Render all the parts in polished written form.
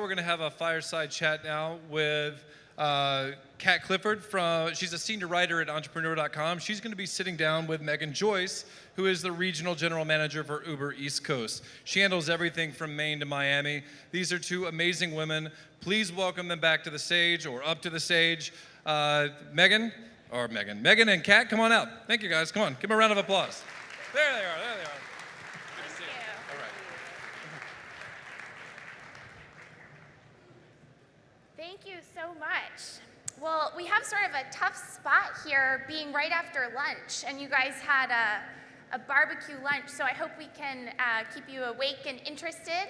we're going to have a fireside chat now with Clifford. She's a senior writer at entrepreneur.com. She's going to be sitting down with Meghan Joyce, who is the regional general manager for Uber East Coast. She handles everything from Maine to Miami. These are two amazing women. Please welcome them back to the stage, or up to the stage. Meghan and Kat, come on out. Thank you, guys. Come on, give them a round of applause. There they are. Good to see you. All right. Thank you so much. Well, we have sort of a tough spot here being right after lunch, and you guys had a barbecue lunch, so I hope we can keep you awake and interested.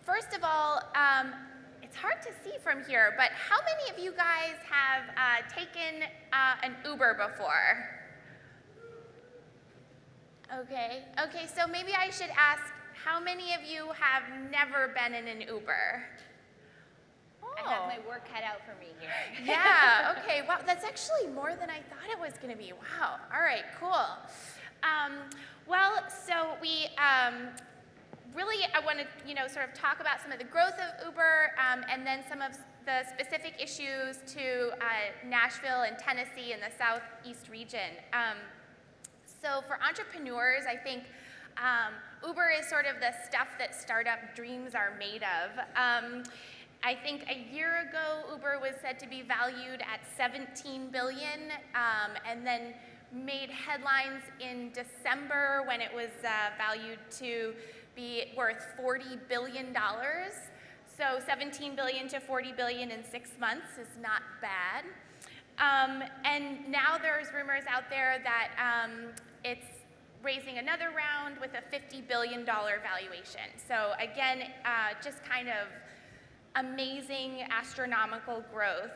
First of all, it's hard to see from here, but how many of you guys have taken an Uber before? Okay, so maybe I should ask, how many of you have never been in an Uber? I have my work cut out for me here. Yeah, okay, wow, that's actually more than I thought it was gonna be. Wow, all right, cool. So we really, I want to, sort of talk about some of the growth of Uber, and then some of the specific issues to Nashville and Tennessee and the Southeast region. So for entrepreneurs, I think Uber is sort of the stuff that startup dreams are made of. I think a year ago, Uber was said to be valued at $17 billion, and then made headlines in December when it was valued to be worth $40 billion. So 17 billion to 40 billion in 6 months is not bad. And now there's rumors out there that it's raising another round with a $50 billion valuation. So again, just kind of amazing astronomical growth.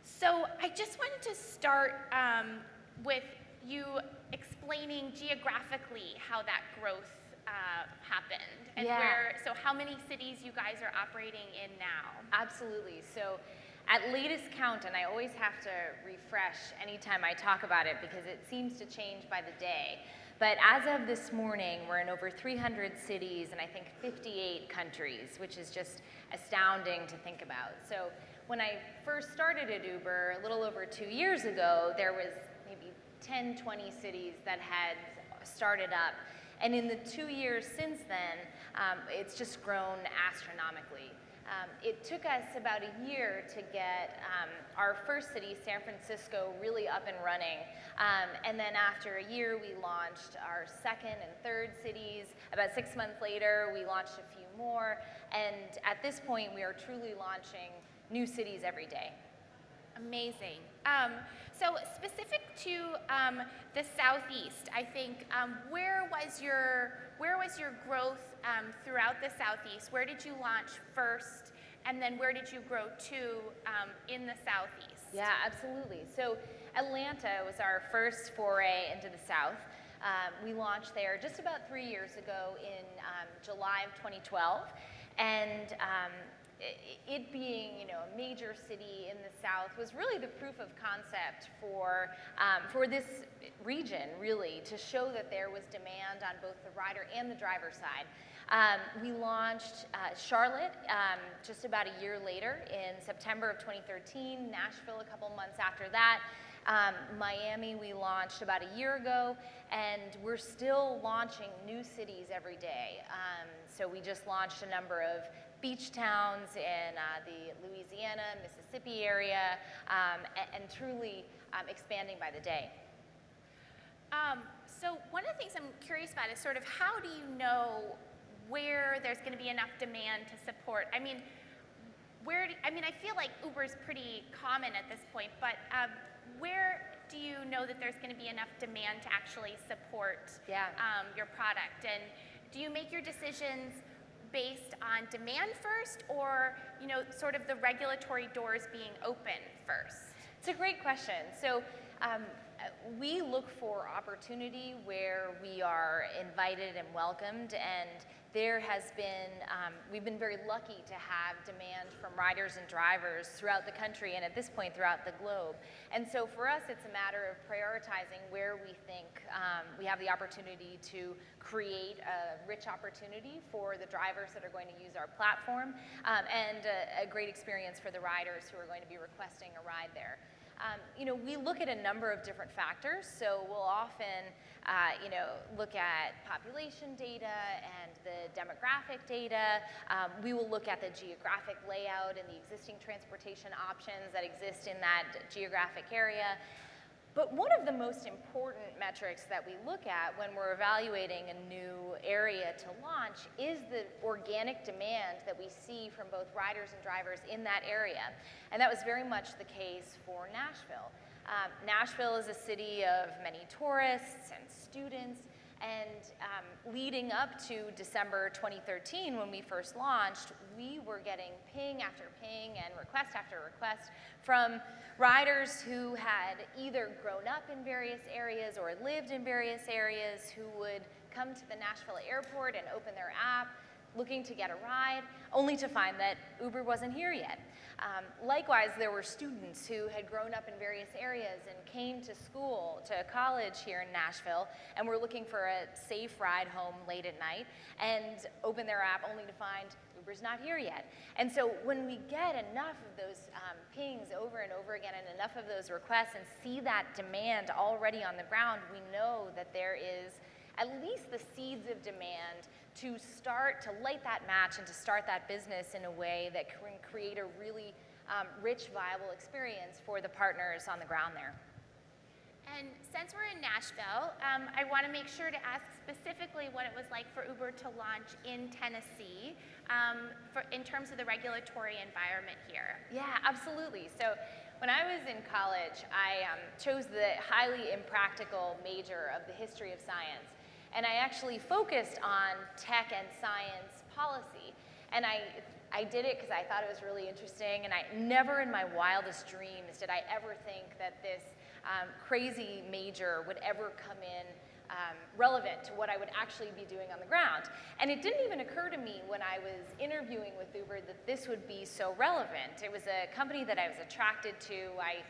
So I just wanted to start with you explaining geographically how that growth happened, and so how many cities you guys are operating in now? Absolutely. So at latest count, and I always have to refresh anytime I talk about it because it seems to change by the day, but as of this morning, we're in over 300 cities and I think 58 countries, which is just astounding to think about. So when I first started at Uber a little over 2 years ago, there was maybe 10, 20 cities that had started up. And in the 2 years since then, it's just grown astronomically. It took us about a year to get our first city, San Francisco, really up and running. And then after a year, we launched our second and third cities. About 6 months later, we launched a few more. And at this point, we are truly launching new cities every day. Amazing. So specific to the Southeast, I think, where was your growth throughout the Southeast? Where did you launch first, and then where did you grow to in the Southeast? Yeah, absolutely. So Atlanta was our first foray into the South. We launched there just about 3 years ago in July of 2012, and it being, a major city in the South was really the proof of concept for this region, really, to show that there was demand on both the rider and the driver side. We launched Charlotte just about a year later in September of 2013, Nashville a couple months after that. Miami we launched about a year ago, and we're still launching new cities every day. So we just launched a number of beach towns in the Louisiana, Mississippi area, and truly expanding by the day. So one of the things I'm curious about is sort of how do you know where there's going to be enough demand to support? I feel like Uber's pretty common at this point, but where do you know that there's going to be enough demand to actually support your product? And do you make your decisions based on demand first, or sort of the regulatory doors being open first? It's a great question. So we look for opportunity where we are invited and welcomed, and there has been, we've been very lucky to have demand from riders and drivers throughout the country and at this point throughout the globe. And so for us, it's a matter of prioritizing where we think we have the opportunity to create a rich opportunity for the drivers that are going to use our platform and a great experience for the riders who are going to be requesting a ride there. We look at a number of different factors, so we'll often look at population data and the demographic data. We will look at the geographic layout and the existing transportation options that exist in that geographic area. But one of the most important metrics that we look at when we're evaluating a new area to launch is the organic demand that we see from both riders and drivers in that area. And that was very much the case for Nashville. Nashville is a city of many tourists and students, and leading up to December 2013, when we first launched, we were getting ping after ping and request after request from riders who had either grown up in various areas or lived in various areas, who would come to the Nashville airport and open their app looking to get a ride, only to find that Uber wasn't here yet. Likewise, there were students who had grown up in various areas and came to school, to college here in Nashville, and were looking for a safe ride home late at night, and open their app only to find Uber's not here yet. And so when we get enough of those pings over and over again, and enough of those requests, and see that demand already on the ground, we know that there is at least the seeds of demand to start to light that match and to start that business in a way that can create a really rich, viable experience for the partners on the ground there. And since we're in Nashville, I want to make sure to ask specifically what it was like for Uber to launch in Tennessee in terms of the regulatory environment here. Yeah, absolutely. So when I was in college, I chose the highly impractical major of the history of science. And I actually focused on tech and science policy. And I did it because I thought it was really interesting, and I never in my wildest dreams did I ever think that this crazy major would ever come in relevant to what I would actually be doing on the ground. And it didn't even occur to me when I was interviewing with Uber that this would be so relevant. It was a company that I was attracted to. I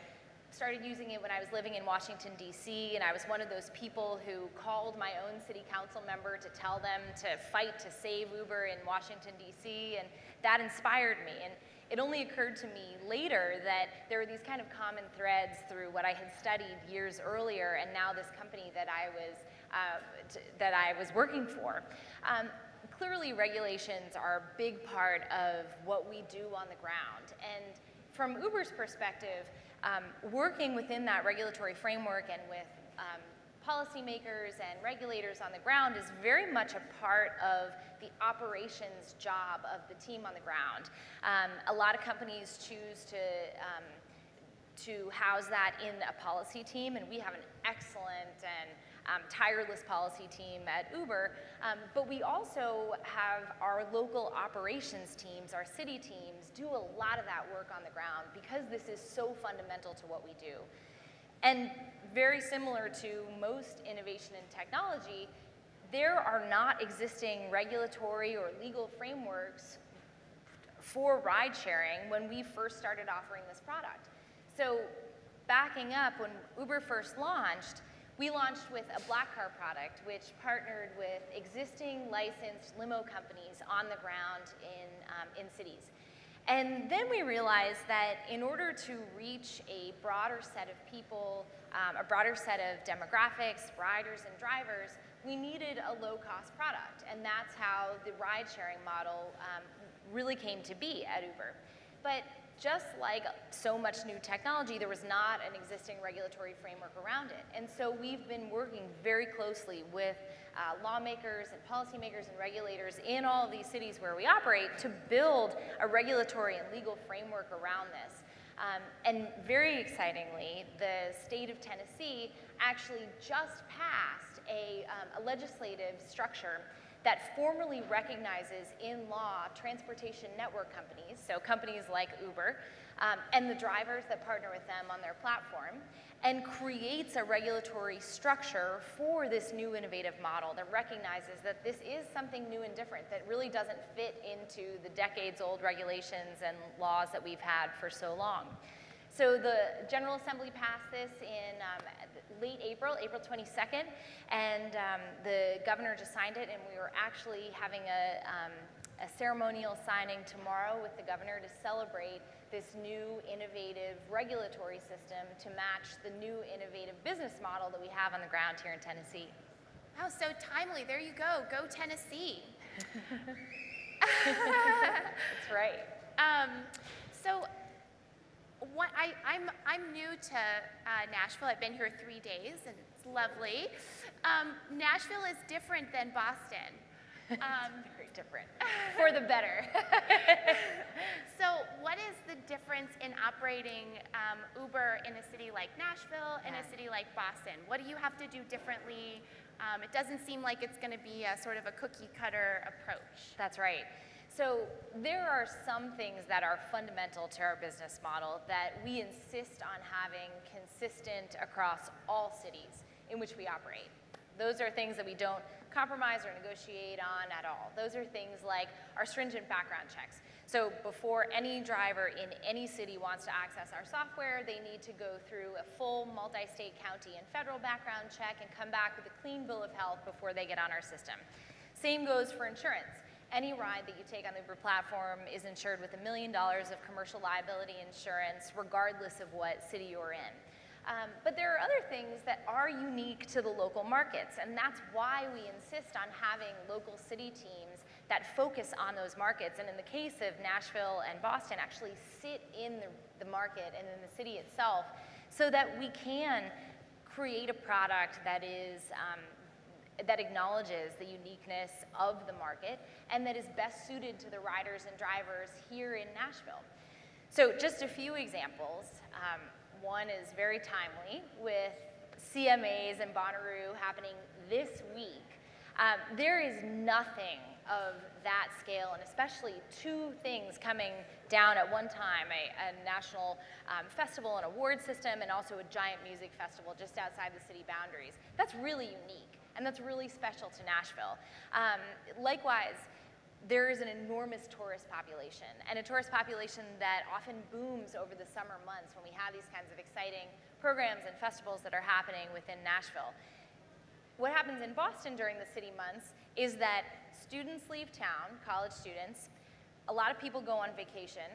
started using it when I was living in Washington, D.C., and I was one of those people who called my own city council member to tell them to fight to save Uber in Washington, D.C., and that inspired me. And it only occurred to me later that there were these kind of common threads through what I had studied years earlier, and now this company that I was working for. Clearly, regulations are a big part of what we do on the ground. And from Uber's perspective, working within that regulatory framework and with policymakers and regulators on the ground is very much a part of the operations job of the team on the ground. A lot of companies choose to house that in a policy team, and we have an excellent and tireless policy team at Uber, but we also have our local operations teams, our city teams, do a lot of that work on the ground because this is so fundamental to what we do. And very similar to most innovation in technology, there are not existing regulatory or legal frameworks for ride sharing when we first started offering this product. So backing up, when Uber first launched, we launched with a black car product, which partnered with existing licensed limo companies on the ground in cities. And then we realized that in order to reach a broader set of people, a broader set of demographics, riders and drivers, we needed a low-cost product. And that's how the ride-sharing model really came to be at Uber. But just like so much new technology, there was not an existing regulatory framework around it. And so we've been working very closely with lawmakers and policymakers and regulators in all of these cities where we operate to build a regulatory and legal framework around this. And very excitingly, the state of Tennessee actually just passed a legislative structure that formally recognizes in law transportation network companies, so companies like Uber, and the drivers that partner with them on their platform, and creates a regulatory structure for this new innovative model that recognizes that this is something new and different that really doesn't fit into the decades-old regulations and laws that we've had for so long. So the General Assembly passed this in late April, April 22nd, and the governor just signed it, and we were actually having a ceremonial signing tomorrow with the governor to celebrate this new innovative regulatory system to match the new innovative business model that we have on the ground here in Tennessee. Wow, so timely. There you go. Go Tennessee. That's right. So I'm new to Nashville. I've been here 3 days, and it's lovely. Nashville is different than Boston. It's very different, for the better. So what is the difference in operating Uber in a city like Nashville and a city like Boston? What do you have to do differently? It doesn't seem like it's going to be a sort of a cookie cutter approach. That's right. So there are some things that are fundamental to our business model that we insist on having consistent across all cities in which we operate. Those are things that we don't compromise or negotiate on at all. Those are things like our stringent background checks. So before any driver in any city wants to access our software, they need to go through a full multi-state, county, and federal background check and come back with a clean bill of health before they get on our system. Same goes for insurance. Any ride that you take on the Uber platform is insured with $1 million of commercial liability insurance, regardless of what city you're in. But there are other things that are unique to the local markets, and that's why we insist on having local city teams that focus on those markets, and in the case of Nashville and Boston, actually sit in the market and in the city itself, so that we can create a product that is that acknowledges the uniqueness of the market and that is best suited to the riders and drivers here in Nashville. So just a few examples. One is very timely with CMAs and Bonnaroo happening this week. There is nothing of that scale, and especially two things coming down at one time, a national festival and award system, and also a giant music festival just outside the city boundaries. That's really unique, and that's really special to Nashville. Likewise, there is an enormous tourist population, and a tourist population that often booms over the summer months when we have these kinds of exciting programs and festivals that are happening within Nashville. What happens in Boston during the city months is that students leave town, college students, a lot of people go on vacation,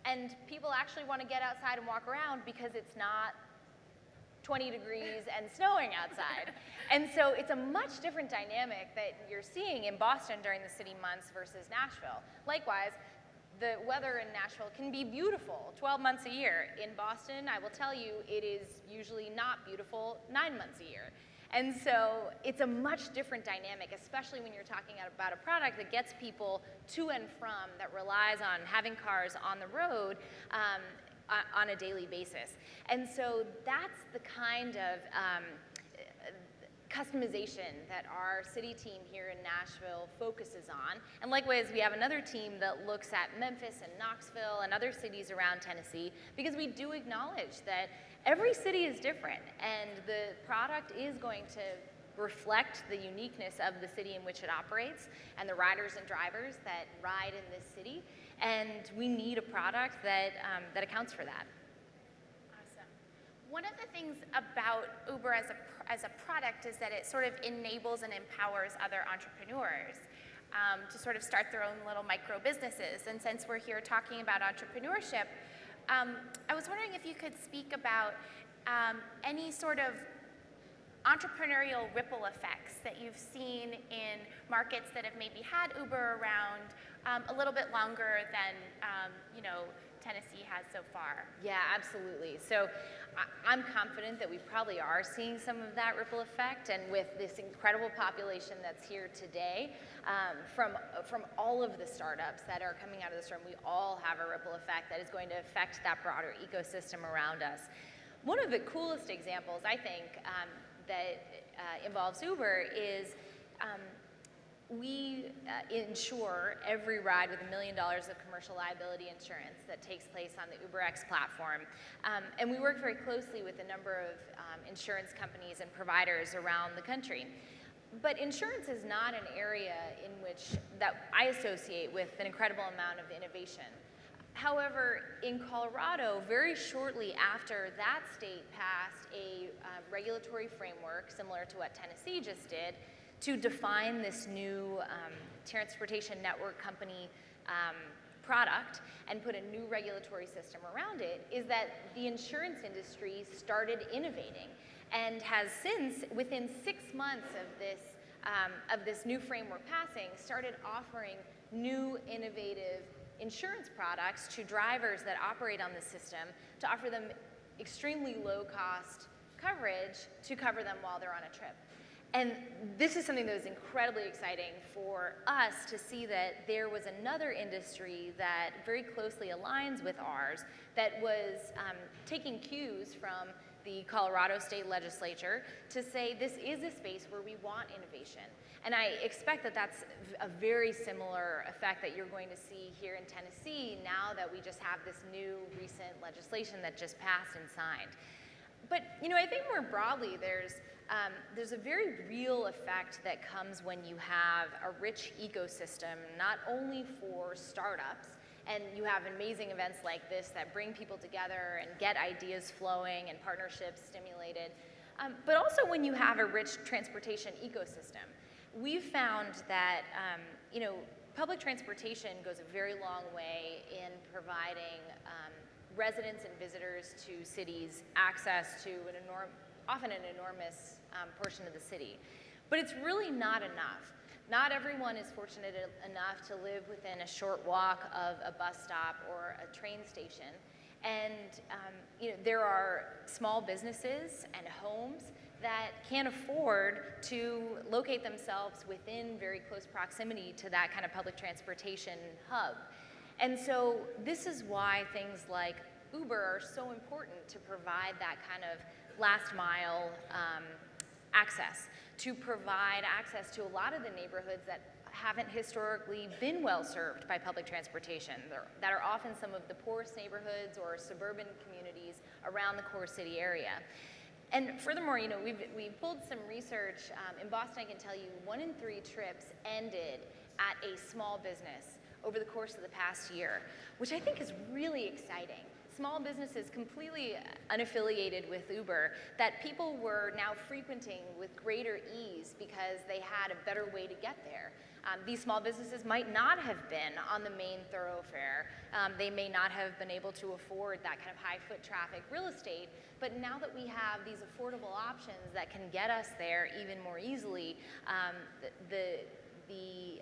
and people actually want to get outside and walk around because it's not 20 degrees and snowing outside. And so it's a much different dynamic that you're seeing in Boston during the city months versus Nashville. Likewise, the weather in Nashville can be beautiful 12 months a year. In Boston, I will tell you, it is usually not beautiful 9 months a year. And so it's a much different dynamic, especially when you're talking about a product that gets people to and from, that relies on having cars on the road on a daily basis. And so that's the kind of customization that our city team here in Nashville focuses on. And likewise, we have another team that looks at Memphis and Knoxville and other cities around Tennessee, because we do acknowledge that every city is different, and the product is going to reflect the uniqueness of the city in which it operates and the riders and drivers that ride in this city. And we need a product that, that accounts for that. Awesome. One of the things about Uber as a product is that it sort of enables and empowers other entrepreneurs to sort of start their own little micro businesses. And since we're here talking about entrepreneurship, I was wondering if you could speak about any sort of entrepreneurial ripple effects that you've seen in markets that have maybe had Uber around a little bit longer than Tennessee has so far. Yeah, absolutely. So I'm confident that we probably are seeing some of that ripple effect, and with this incredible population that's here today, from all of the startups that are coming out of this room, we all have a ripple effect that is going to affect that broader ecosystem around us. One of the coolest examples, I think, that involves Uber is we insure every ride with $1 million of commercial liability insurance that takes place on the UberX platform. And we work very closely with a number of insurance companies and providers around the country. But insurance is not an area in which that I associate with an incredible amount of innovation. However, in Colorado, very shortly after that state passed a regulatory framework similar to what Tennessee just did to define this new transportation network company product and put a new regulatory system around it, is that the insurance industry started innovating and has since, within 6 months of this new framework passing, started offering new innovative insurance products to drivers that operate on the system to offer them extremely low cost coverage to cover them while they're on a trip. And this is something that was incredibly exciting for us to see that there was another industry that very closely aligns with ours that was taking cues from the Colorado State Legislature to say this is a space where we want innovation. And I expect that that's a very similar effect that you're going to see here in Tennessee now that we just have this new recent legislation that just passed and signed. But I think more broadly, there's a very real effect that comes when you have a rich ecosystem, not only for startups, and you have amazing events like this that bring people together and get ideas flowing and partnerships stimulated, but also when you have a rich transportation ecosystem. We've found that public transportation goes a very long way in providing residents and visitors to cities access to often an enormous portion of the city. But it's really not enough. Not everyone is fortunate enough to live within a short walk of a bus stop or a train station. And there are small businesses and homes that can't afford to locate themselves within very close proximity to that kind of public transportation hub. And so this is why things like Uber are so important to provide that kind of last mile access, to provide access to a lot of the neighborhoods that haven't historically been well served by public transportation, that are often some of the poorest neighborhoods or suburban communities around the core city area. And furthermore, we've pulled some research. In Boston, I can tell you 1 in 3 trips ended at a small business over the course of the past year, which I think is really exciting. Small businesses completely unaffiliated with Uber that people were now frequenting with greater ease because they had a better way to get there. These small businesses might not have been on the main thoroughfare. They may not have been able to afford that kind of high foot traffic real estate, but now that we have these affordable options that can get us there even more easily, the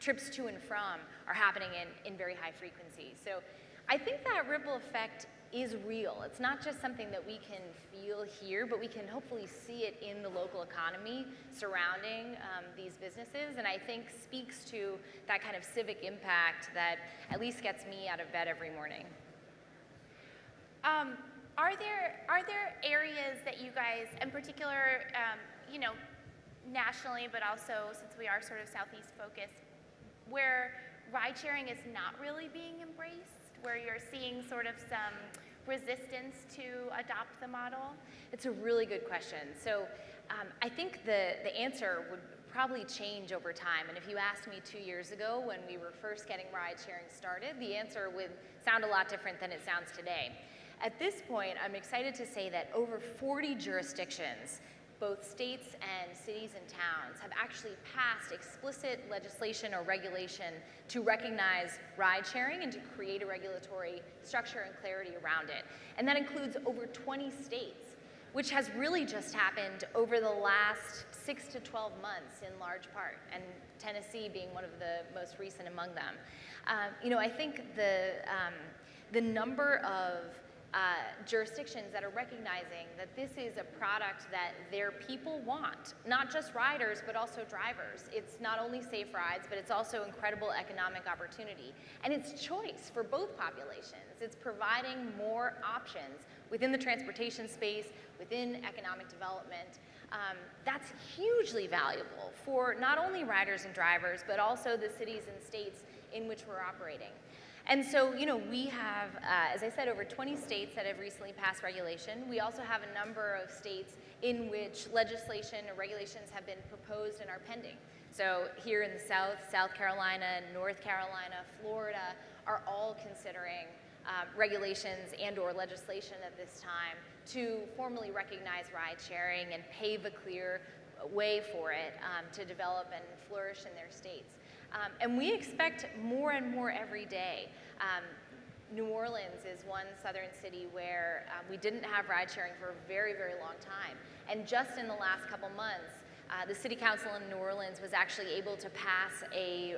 trips to and from are happening in very high frequency. So I think that ripple effect is real. It's not just something that we can feel here, but we can hopefully see it in the local economy surrounding these businesses, and I think speaks to that kind of civic impact that at least gets me out of bed every morning. Are there areas that you guys, in particular, nationally, but also since we are sort of Southeast focused, where ride sharing is not really being embraced, where you're seeing sort of some resistance to adopt the model? It's a really good question. So I think the answer would probably change over time. And if you asked me 2 years ago when we were first getting ride sharing started, the answer would sound a lot different than it sounds today. At this point, I'm excited to say that over 40 jurisdictions, both states and cities and towns, have actually passed explicit legislation or regulation to recognize ride sharing and to create a regulatory structure and clarity around it. And that includes over 20 states, which has really just happened over the last 6 to 12 months in large part, and Tennessee being one of the most recent among them. I think the number of jurisdictions that are recognizing that this is a product that their people want, not just riders, but also drivers. It's not only safe rides, but it's also incredible economic opportunity. And it's choice for both populations. It's providing more options within the transportation space, within economic development. That's hugely valuable for not only riders and drivers, but also the cities and states in which we're operating. And so, we have, as I said, over 20 states that have recently passed regulation. We also have a number of states in which legislation or regulations have been proposed and are pending. So here in the South, South Carolina, North Carolina, Florida are all considering regulations and or legislation at this time to formally recognize ride sharing and pave a clear way for it to develop and flourish in their states. And we expect more and more every day. New Orleans is one southern city where we didn't have ride sharing for a very, very long time. And just in the last couple months, the City Council in New Orleans was actually able to pass a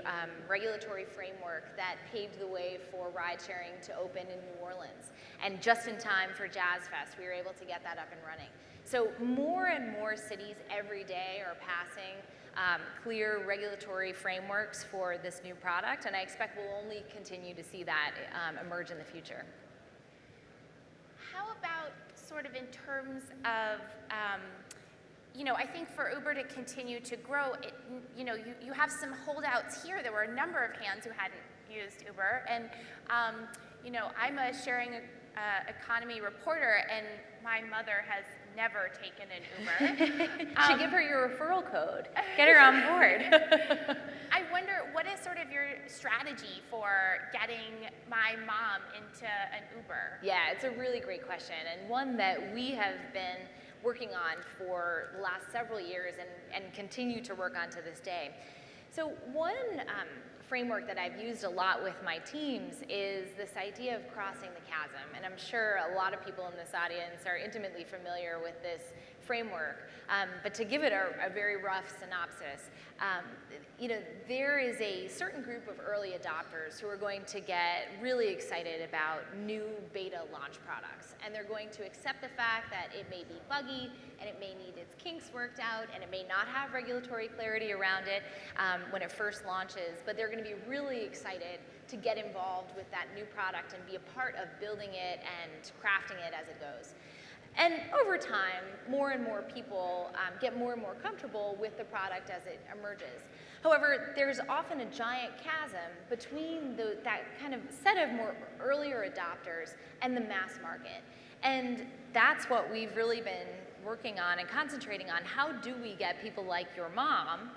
regulatory framework that paved the way for ride sharing to open in New Orleans. And just in time for Jazz Fest, we were able to get that up and running. So more and more cities every day are passing clear regulatory frameworks for this new product, and I expect we'll only continue to see that emerge in the future. How about sort of in terms of, I think for Uber to continue to grow, you have some holdouts here. There were a number of hands who hadn't used Uber, and I'm a sharing economy reporter, and my mother has never taken an Uber. Should give her your referral code. Get her on board. I wonder, what is sort of your strategy for getting my mom into an Uber? Yeah, it's a really great question, and one that we have been working on for the last several years and continue to work on to this day. So one framework that I've used a lot with my teams is this idea of crossing the chasm, and I'm sure a lot of people in this audience are intimately familiar with this framework, but to give it a very rough synopsis, there is a certain group of early adopters who are going to get really excited about new beta launch products, and they're going to accept the fact that it may be buggy and it may need its kinks worked out and it may not have regulatory clarity around it when it first launches, but they're going to be really excited to get involved with that new product and be a part of building it and crafting it as it goes. And over time, more and more people get more and more comfortable with the product as it emerges. However, there's often a giant chasm between that kind of set of more earlier adopters and the mass market. And that's what we've really been working on and concentrating on. How do we get people like your mom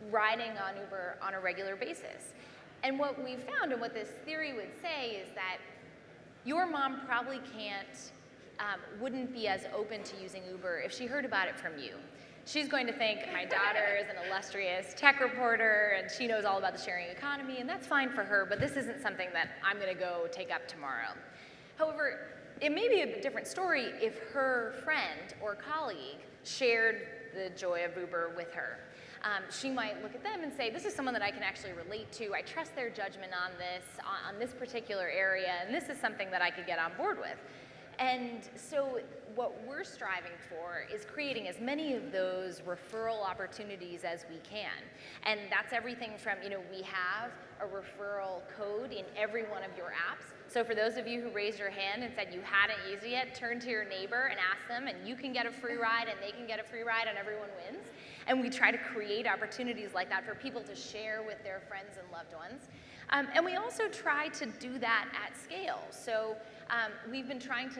riding on Uber on a regular basis? And what we've found, and what this theory would say, is that your mom probably wouldn't be as open to using Uber if she heard about it from you. She's going to think, my daughter is an illustrious tech reporter and she knows all about the sharing economy, and that's fine for her, but this isn't something that I'm going to go take up tomorrow. However, it may be a different story if her friend or colleague shared the joy of Uber with her. She might look at them and say, this is someone that I can actually relate to. I trust their judgment on this particular area, and this is something that I could get on board with. And so what we're striving for is creating as many of those referral opportunities as we can. And that's everything from, we have a referral code in every one of your apps. So for those of you who raised your hand and said you hadn't used it yet, turn to your neighbor and ask them, and you can get a free ride and they can get a free ride and everyone wins. And we try to create opportunities like that for people to share with their friends and loved ones. And we also try to do that at scale. So we've been trying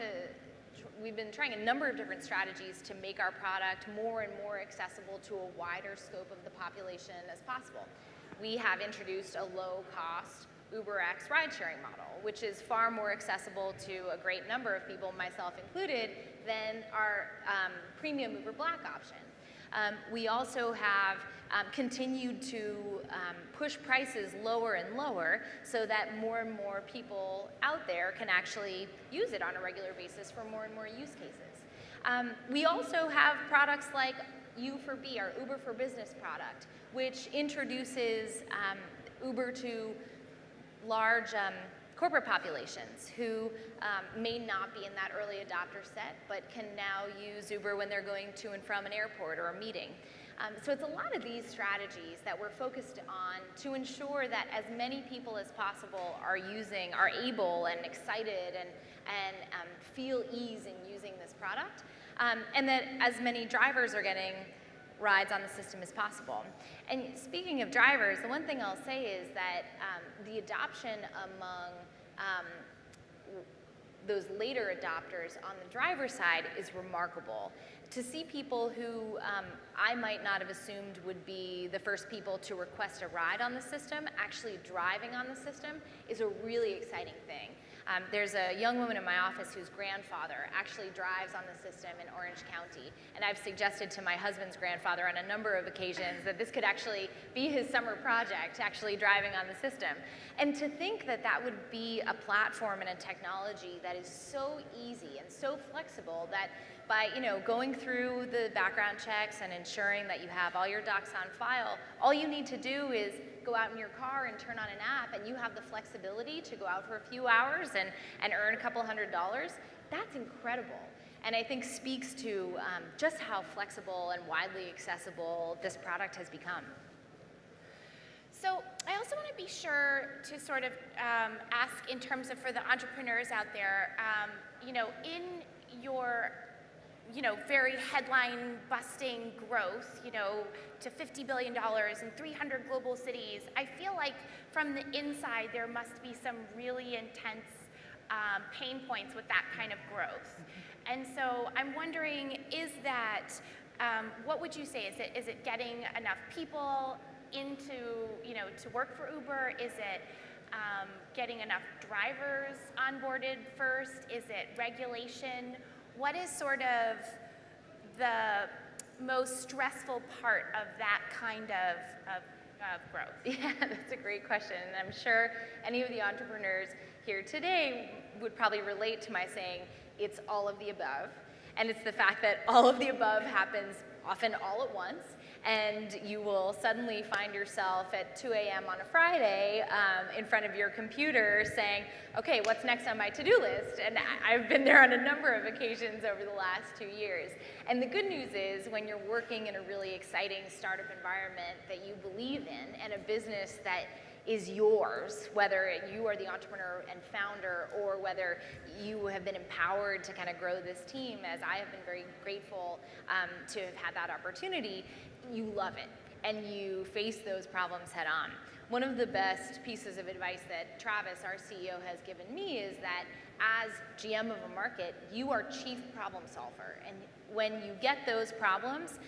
a number of different strategies to make our product more and more accessible to a wider scope of the population as possible. We have introduced a low-cost UberX ride-sharing model, which is far more accessible to a great number of people, myself included, than our premium Uber Black option. We also have continued to push prices lower and lower so that more and more people out there can actually use it on a regular basis for more and more use cases. We also have products like U4B, our Uber for Business product, which introduces Uber to large corporate populations who may not be in that early adopter set, but can now use Uber when they're going to and from an airport or a meeting. So it's a lot of these strategies that we're focused on to ensure that as many people as possible are able and excited and feel ease in using this product. and that as many drivers are getting rides on the system as possible. And speaking of drivers, the one thing I'll say is that the adoption among those later adopters on the driver's side is remarkable. To see people who I might not have assumed would be the first people to request a ride on the system actually driving on the system is a really exciting thing. There's a young woman in my office whose grandfather actually drives on the system in Orange County, and I've suggested to my husband's grandfather on a number of occasions that this could actually be his summer project, actually driving on the system. And to think that that would be a platform and a technology that is so easy and so flexible that by going through the background checks and ensuring that you have all your docs on file, all you need to do is go out in your car and turn on an app, and you have the flexibility to go out for a few hours and earn a couple $100. That's incredible. And I think speaks to just how flexible and widely accessible this product has become. So I also want to be sure to sort of ask in terms of for the entrepreneurs out there, in your very headline-busting growth, to $50 billion in 300 global cities, I feel like from the inside there must be some really intense pain points with that kind of growth. And so I'm wondering, is that, what would you say? Is it getting enough people into, to work for Uber? Is it getting enough drivers onboarded first? Is it regulation? What is sort of the most stressful part of that kind of growth? Yeah, that's a great question. And I'm sure any of the entrepreneurs here today would probably relate to my saying, it's all of the above. And it's the fact that all of the above happens often all at once. And you will suddenly find yourself at 2 a.m. on a Friday in front of your computer saying, okay, what's next on my to-do list? And I've been there on a number of occasions over the last 2 years. And the good news is when you're working in a really exciting startup environment that you believe in and a business that is yours, whether you are the entrepreneur and founder or whether you have been empowered to kind of grow this team, as I have been very grateful to have had that opportunity, you love it and you face those problems head on. One of the best pieces of advice that Travis, our CEO, has given me is that as GM of a market, you are chief problem solver. And when you get those problems,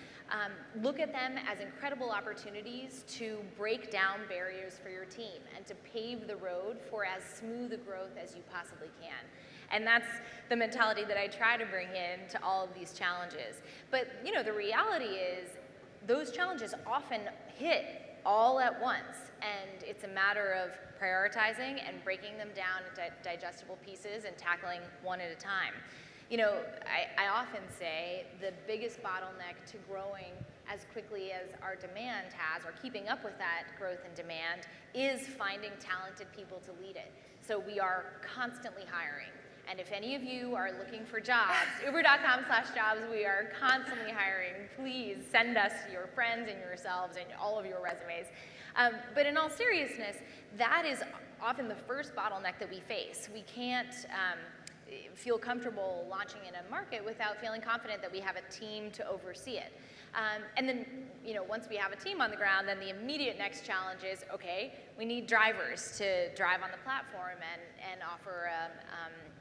look at them as incredible opportunities to break down barriers for your team and to pave the road for as smooth a growth as you possibly can. And that's the mentality that I try to bring in to all of these challenges. But the reality is those challenges often hit all at once, and it's a matter of prioritizing and breaking them down into digestible pieces and tackling one at a time. I often say the biggest bottleneck to growing as quickly as our demand has, or keeping up with that growth and demand, is finding talented people to lead it. So we are constantly hiring. And if any of you are looking for jobs, uber.com/jobs, we are constantly hiring. Please send us your friends and yourselves and all of your resumes. But in all seriousness, that is often the first bottleneck that we face. We can't feel comfortable launching in a market without feeling confident that we have a team to oversee it. And then, once we have a team on the ground, then the immediate next challenge is, okay, we need drivers to drive on the platform and offer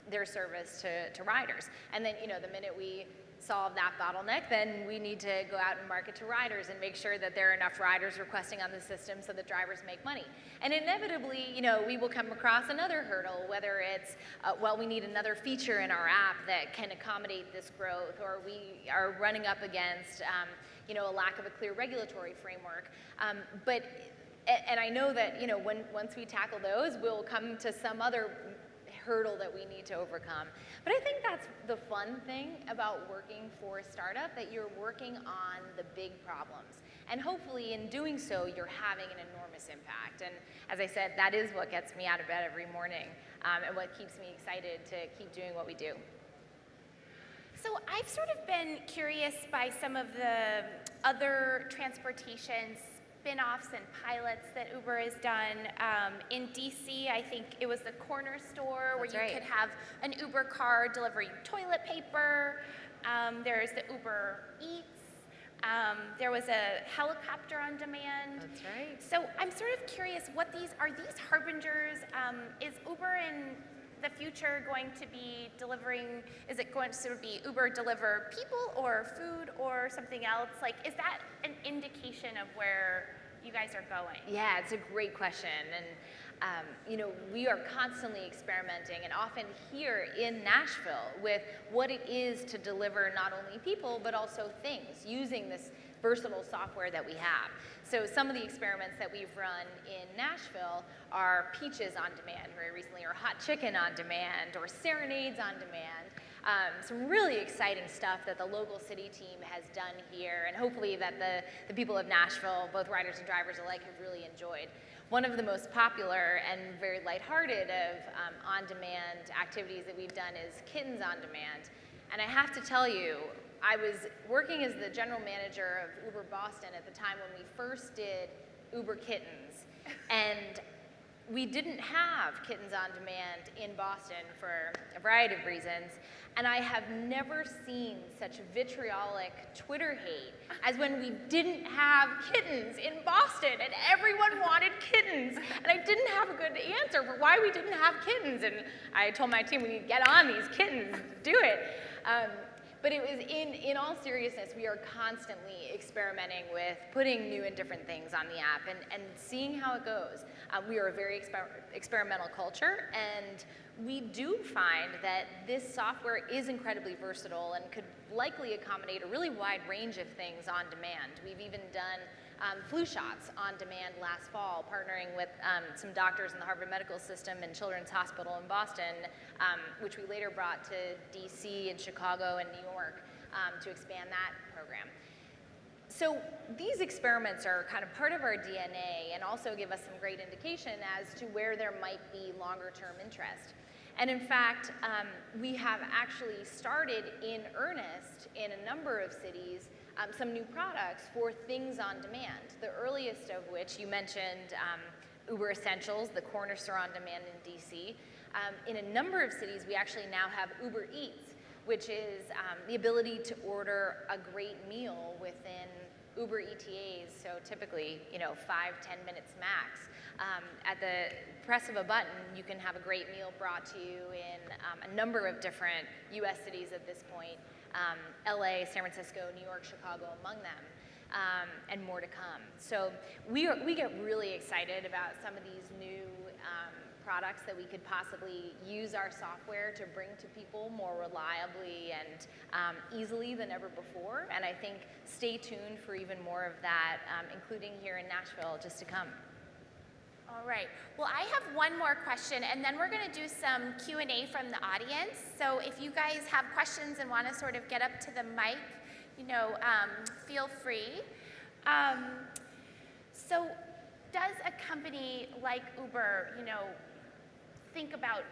their service to riders. And then, the minute we solve that bottleneck, then we need to go out and market to riders and make sure that there are enough riders requesting on the system so that drivers make money. And inevitably, we will come across another hurdle, whether it's, we need another feature in our app that can accommodate this growth, or we are running up against, a lack of a clear regulatory framework. And I know that, once we tackle those, we'll come to some other hurdle that we need to overcome. But I think that's the fun thing about working for a startup, that you're working on the big problems. And hopefully in doing so, you're having an enormous impact. And as I said, that is what gets me out of bed every morning and what keeps me excited to keep doing what we do. So I've sort of been curious by some of the other transportation spin-offs and pilots that Uber has done. In DC, I think it was the corner store where you could have an Uber car deliver you toilet paper. There's the Uber Eats. There was a helicopter on demand. That's right. So I'm sort of curious, what these harbingers? Is Uber in the future going to be delivering? Is it going to be Uber deliver people or food or something else? Like, is that an indication of where you guys are going? Yeah, it's a great question. And we are constantly experimenting, and often here in Nashville, with what it is to deliver not only people, but also things, using this versatile software that we have. So some of the experiments that we've run in Nashville are peaches on demand very recently, or hot chicken on demand, or serenades on demand. Some really exciting stuff that the local city team has done here, and hopefully that the people of Nashville, both riders and drivers alike, have really enjoyed. One of the most popular and very lighthearted of on-demand activities that we've done is Kinz on demand. And I have to tell you, I was working as the general manager of Uber Boston at the time when we first did Uber Kittens. And we didn't have Kittens on demand in Boston for a variety of reasons. And I have never seen such vitriolic Twitter hate as when we didn't have kittens in Boston and everyone wanted kittens. And I didn't have a good answer for why we didn't have kittens. And I told my team, we need to get on these kittens, do it. But it was, in all seriousness, we are constantly experimenting with putting new and different things on the app and seeing how it goes. We are a very experimental culture, and we do find that this software is incredibly versatile and could likely accommodate a really wide range of things on demand. We've even done flu shots on demand last fall, partnering with some doctors in the Harvard Medical System and Children's Hospital in Boston, which we later brought to DC and Chicago and New York to expand that program. So these experiments are kind of part of our DNA and also give us some great indication as to where there might be longer term interest. And in fact, we have actually started in earnest in a number of cities some new products for things on demand. The earliest of which you mentioned Uber Essentials, the corner store on demand in DC. In a number of cities, we actually now have Uber Eats, which is the ability to order a great meal within Uber ETAs, so typically 5-10 minutes max. At the press of a button, you can have a great meal brought to you in a number of different US cities at this point. LA, San Francisco, New York, Chicago among them, and more to come. So we get really excited about some of these new products that we could possibly use our software to bring to people more reliably and easily than ever before. And I think stay tuned for even more of that, including here in Nashville, just to come. All right. Well, I have one more question, and then we're going to do some Q&A from the audience. So if you guys have questions and want to sort of get up to the mic, feel free. So does a company like Uber, think about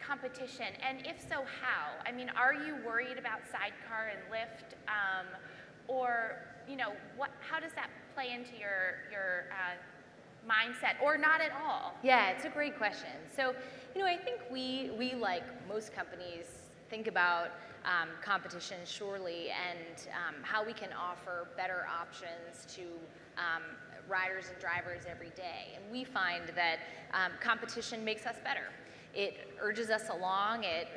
competition? And if so, how? I mean, are you worried about Sidecar and Lyft? Or, how does that play into your mindset, or not at all? Yeah, it's a great question. So, I think we like most companies, think about competition surely and how we can offer better options to riders and drivers every day. And we find that competition makes us better. It urges us along, it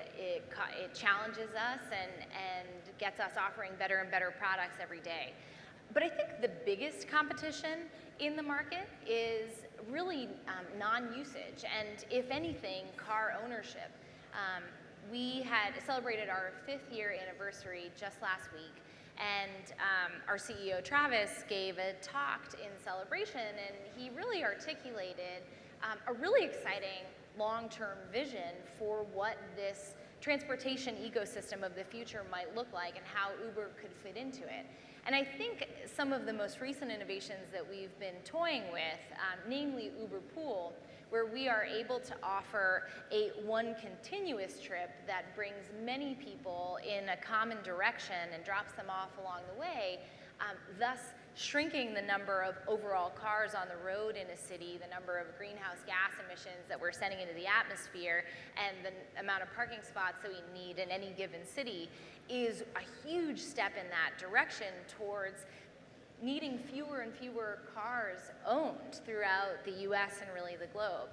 challenges us and gets us offering better and better products every day. But I think the biggest competition in the market is really non-usage and, if anything, car ownership. We had celebrated our 5th year anniversary just last week, and our CEO Travis gave a talk in celebration, and he really articulated a really exciting long-term vision for what this transportation ecosystem of the future might look like and how Uber could fit into it. And I think some of the most recent innovations that we've been toying with, namely Uber Pool, where we are able to offer one continuous trip that brings many people in a common direction and drops them off along the way, thus shrinking the number of overall cars on the road in a city, the number of greenhouse gas emissions that we're sending into the atmosphere, and the amount of parking spots that we need in any given city is a huge step in that direction towards needing fewer and fewer cars owned throughout the US and really the globe.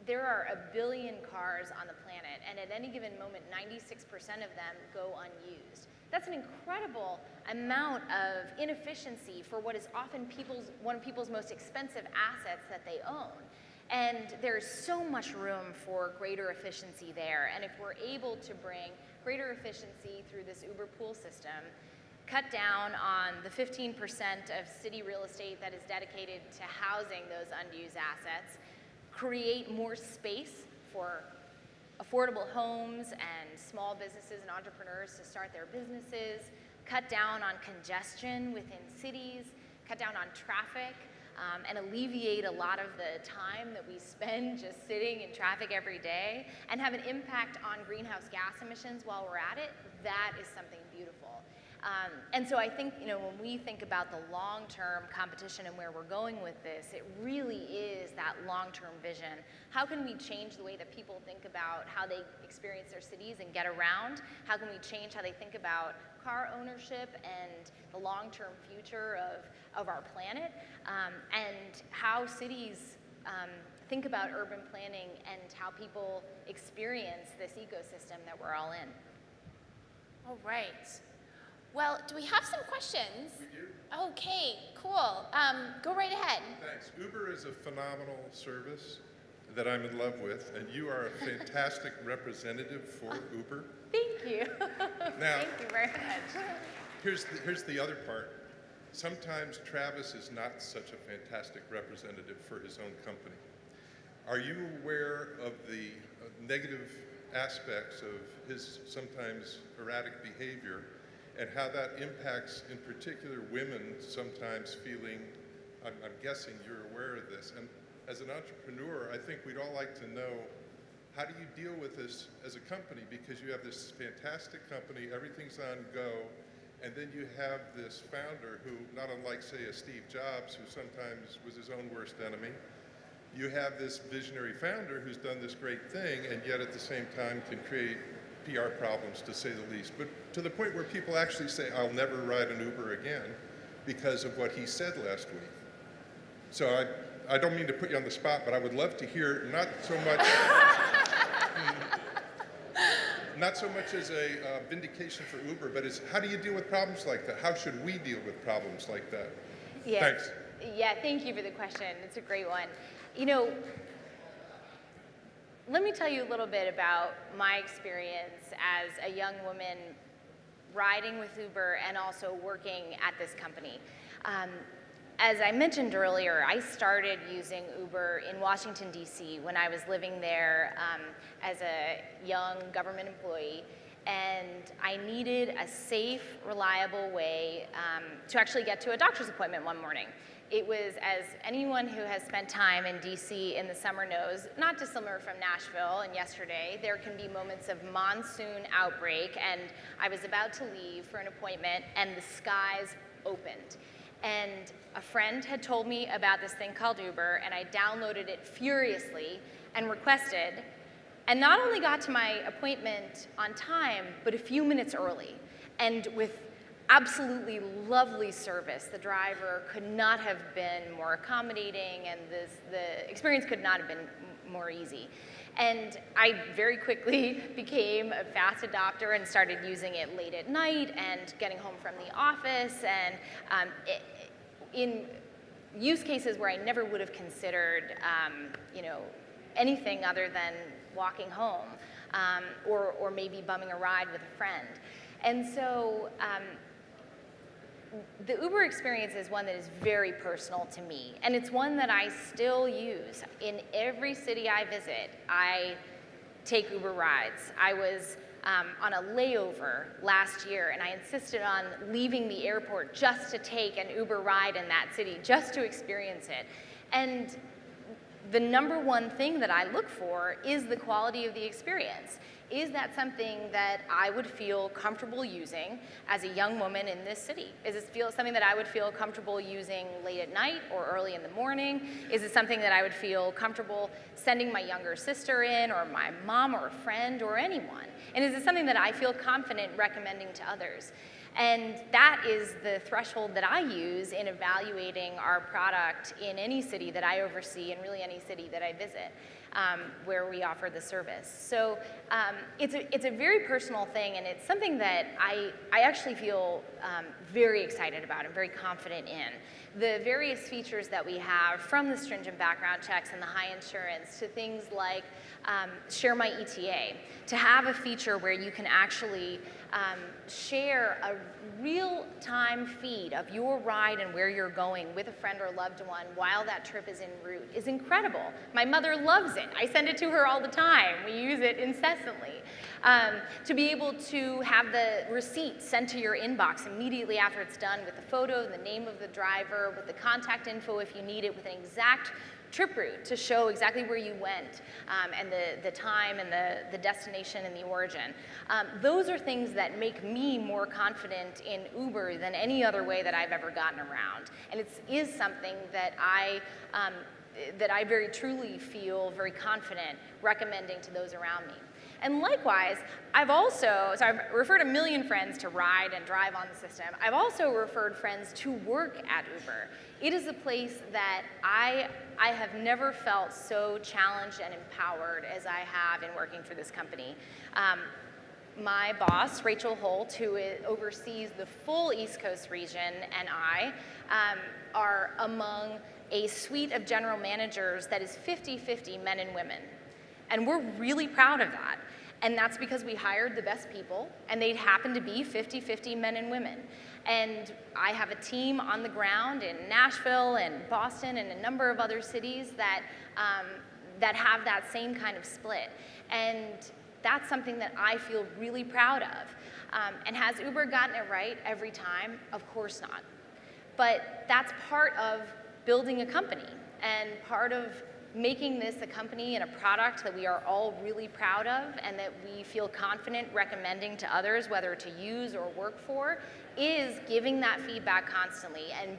There are 1 billion cars on the planet, and at any given moment, 96% of them go unused. That's an incredible amount of inefficiency for what is often one of people's most expensive assets that they own. And there's so much room for greater efficiency there. And if we're able to bring greater efficiency through this Uber pool system, cut down on the 15% of city real estate that is dedicated to housing those unused assets, create more space for affordable homes and small businesses and entrepreneurs to start their businesses, cut down on congestion within cities, cut down on traffic, and alleviate a lot of the time that we spend just sitting in traffic every day, and have an impact on greenhouse gas emissions while we're at it, that is something beautiful. And so I think, when we think about the long-term competition and where we're going with this, it really is that long-term vision. How can we change the way that people think about how they experience their cities and get around? How can we change how they think about car ownership and the long-term future of our planet? And how cities think about urban planning and how people experience this ecosystem that we're all in. All right. Well, do we have some questions? We do. Okay, cool. Go right ahead. Thanks. Uber is a phenomenal service that I'm in love with, and you are a fantastic representative for Uber. Thank you. Now, Thank you very much. here's the other part. Sometimes Travis is not such a fantastic representative for his own company. Are you aware of the negative aspects of his sometimes erratic behavior, and how that impacts, in particular, women sometimes feeling, I'm guessing you're aware of this, and as an entrepreneur, I think we'd all like to know, how do you deal with this as a company? Because you have this fantastic company, everything's on go, and then you have this founder who, not unlike, say, a Steve Jobs, who sometimes was his own worst enemy, you have this visionary founder who's done this great thing, and yet at the same time can create PR problems, to say the least, but to the point where people actually say, I'll never ride an Uber again because of what he said last week. So I don't mean to put you on the spot, but I would love to hear not so much as a vindication for Uber, but as how do you deal with problems like that? How should we deal with problems like that? Yes. Thanks. Yeah, thank you for the question. It's a great one. Let me tell you a little bit about my experience as a young woman riding with Uber and also working at this company. As I mentioned earlier, I started using Uber in Washington, D.C. when I was living there as a young government employee, and I needed a safe, reliable way to actually get to a doctor's appointment one morning. It was, as anyone who has spent time in DC in the summer knows, not dissimilar from Nashville and yesterday, there can be moments of monsoon outbreak, and I was about to leave for an appointment and the skies opened. And a friend had told me about this thing called Uber, and I downloaded it furiously and requested, and not only got to my appointment on time, but a few minutes early, and with absolutely lovely service. The driver could not have been more accommodating, and the experience could not have been more easy. And I very quickly became a fast adopter and started using it late at night and getting home from the office, and in use cases where I never would have considered anything other than walking home or maybe bumming a ride with a friend. And so the Uber experience is one that is very personal to me, and it's one that I still use. In every city I visit, I take Uber rides. I was on a layover last year, and I insisted on leaving the airport just to take an Uber ride in that city, just to experience it. And the number one thing that I look for is the quality of the experience. Is that something that I would feel comfortable using as a young woman in this city? Is it something that I would feel comfortable using late at night or early in the morning? Is it something that I would feel comfortable sending my younger sister in, or my mom or a friend or anyone? And is it something that I feel confident recommending to others? And that is the threshold that I use in evaluating our product in any city that I oversee, and really any city that I visit, where we offer the service. So it's a very personal thing, and it's something that I actually feel very excited about and very confident in. The various features that we have, from the stringent background checks and the high insurance to things like Share My ETA, to have a feature where you can actually share a real-time feed of your ride and where you're going with a friend or loved one while that trip is en route is incredible. My mother loves it. I send it to her all the time. We use it incessantly. To be able to have the receipt sent to your inbox immediately after it's done, with the photo, the name of the driver, with the contact info if you need it, with an exact trip route to show exactly where you went, and the time and the destination and the origin. Those are things that make me more confident in Uber than any other way that I've ever gotten around. And it is something that I very truly feel very confident recommending to those around me. And likewise, I've referred a million friends to ride and drive on the system. I've also referred friends to work at Uber. It is a place that I have never felt so challenged and empowered as I have in working for this company. My boss, Rachel Holt, who oversees the full East Coast region, and I are among a suite of general managers that is 50-50 men and women. And we're really proud of that. And that's because we hired the best people, and they happen to be 50-50 men and women. And I have a team on the ground in Nashville and Boston and a number of other cities that have that same kind of split. And that's something that I feel really proud of. And has Uber gotten it right every time? Of course not. But that's part of building a company, and part of making this a company and a product that we are all really proud of, and that we feel confident recommending to others, whether to use or work for, is giving that feedback constantly, and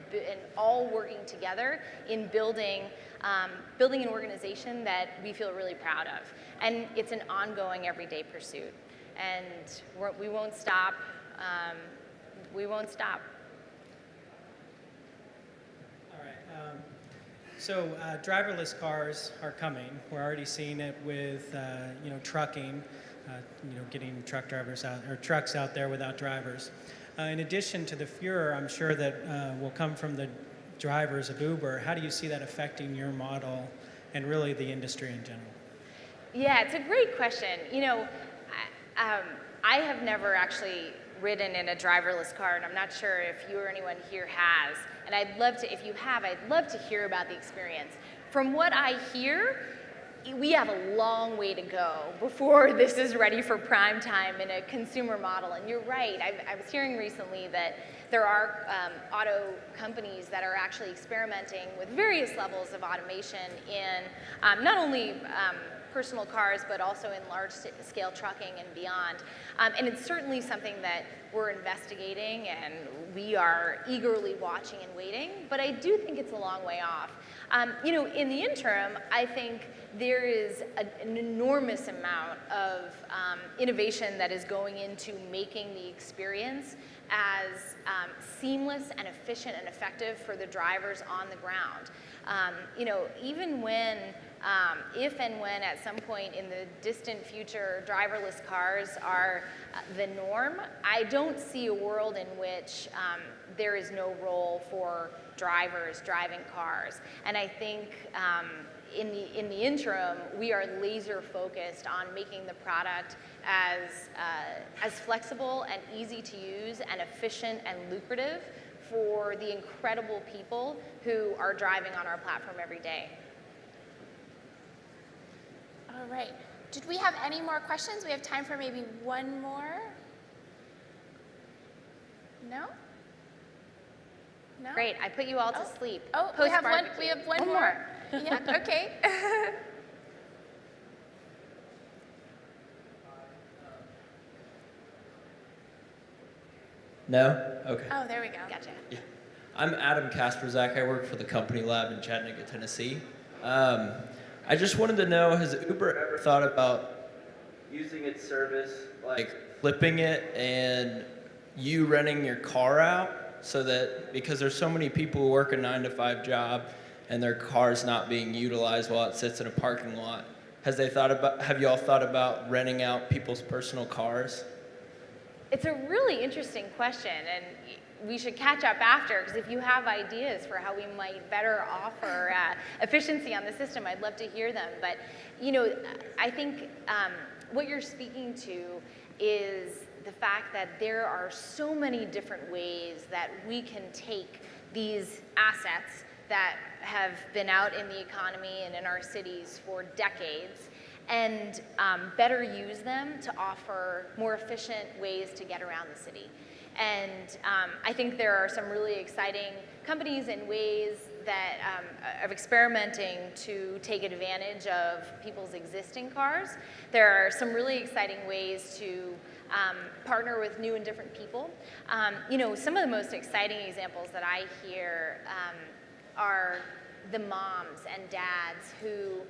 all working together in building an organization that we feel really proud of. And it's an ongoing, everyday pursuit. And we won't stop. We won't stop. All right. So driverless cars are coming. We're already seeing it with trucking, getting truck drivers out, or trucks out there without drivers. In addition to the furor, I'm sure that will come from the drivers of Uber. How do you see that affecting your model and really the industry in general? Yeah, it's a great question. I have never actually ridden in a driverless car, and I'm not sure if you or anyone here has. And I'd love to, if you have, I'd love to hear about the experience. From what I hear, we have a long way to go before this is ready for prime time in a consumer model. And you're right, I was hearing recently that there are auto companies that are actually experimenting with various levels of automation in not only personal cars, but also in large-scale trucking and beyond. And it's certainly something that we're investigating, and we are eagerly watching and waiting, but I do think it's a long way off. In the interim, I think there is an enormous amount of innovation that is going into making the experience as seamless and efficient and effective for the drivers on the ground. Even when if and when at some point in the distant future driverless cars are the norm, I don't see a world in which there is no role for drivers driving cars. And I think in the interim, we are laser focused on making the product as flexible and easy to use and efficient and lucrative for the incredible people who are driving on our platform every day. All right. Did we have any more questions? We have time for maybe one more. No? No? Great, I put you all to sleep. Oh, we have one more. Yeah, okay. No? Okay. Oh, there we go. Gotcha. Yeah. I'm Adam Kasperzak. I work for the company lab in Chattanooga, Tennessee. I just wanted to know, has Uber ever thought about using its service, like flipping it and you renting your car out so that, because there's so many people who work a 9-to-5 job and their car's not being utilized while it sits in a parking lot. Have y'all thought about renting out people's personal cars? It's a really interesting question, and we should catch up after, because if you have ideas for how we might better offer efficiency on the system, I'd love to hear them. But, I think what you're speaking to is the fact that there are so many different ways that we can take these assets that have been out in the economy and in our cities for decades and better use them to offer more efficient ways to get around the city. And I think there are some really exciting companies and ways that of experimenting to take advantage of people's existing cars. There are some really exciting ways to partner with new and different people. Some of the most exciting examples that I hear are the moms and dads who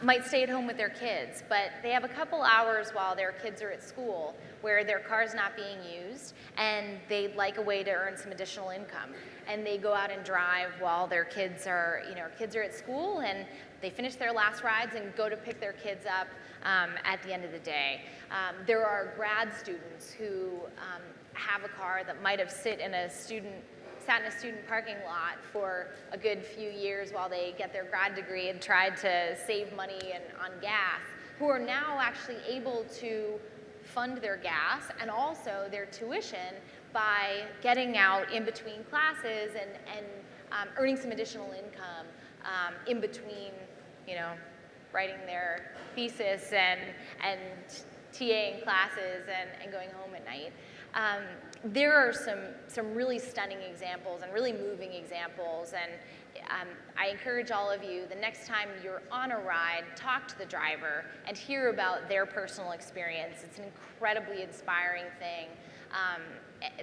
might stay at home with their kids, but they have a couple hours while their kids are at school where their car's not being used, and they'd like a way to earn some additional income. And they go out and drive while their kids are at school, and they finish their last rides and go to pick their kids up at the end of the day. There are grad students who have a car that might have sat in a student parking lot for a good few years while they get their grad degree and tried to save money on gas, who are now actually able to fund their gas and also their tuition by getting out in between classes and earning some additional income in between, writing their thesis and TAing classes and going home at night. There are some really stunning examples and really moving examples, and I encourage all of you, the next time you're on a ride, talk to the driver and hear about their personal experience. It's an incredibly inspiring thing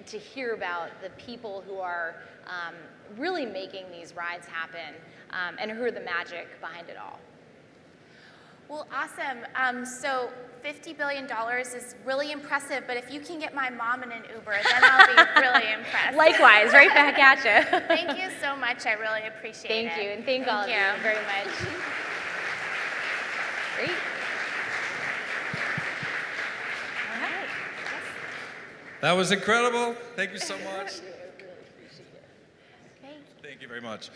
to hear about the people who are really making these rides happen and who are the magic behind it all. Well, awesome. So $50 billion is really impressive, but if you can get my mom in an Uber, then I'll be really impressed. Likewise, right back at you. Thank you so much. I really appreciate it. Thank you, and thank all of you very much. Great. All right. That was incredible. Thank you so much. Thank you. Thank you very much.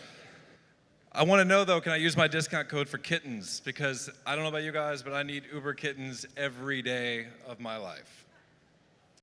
I want to know, though, can I use my discount code for kittens? Because I don't know about you guys, but I need Uber kittens every day of my life.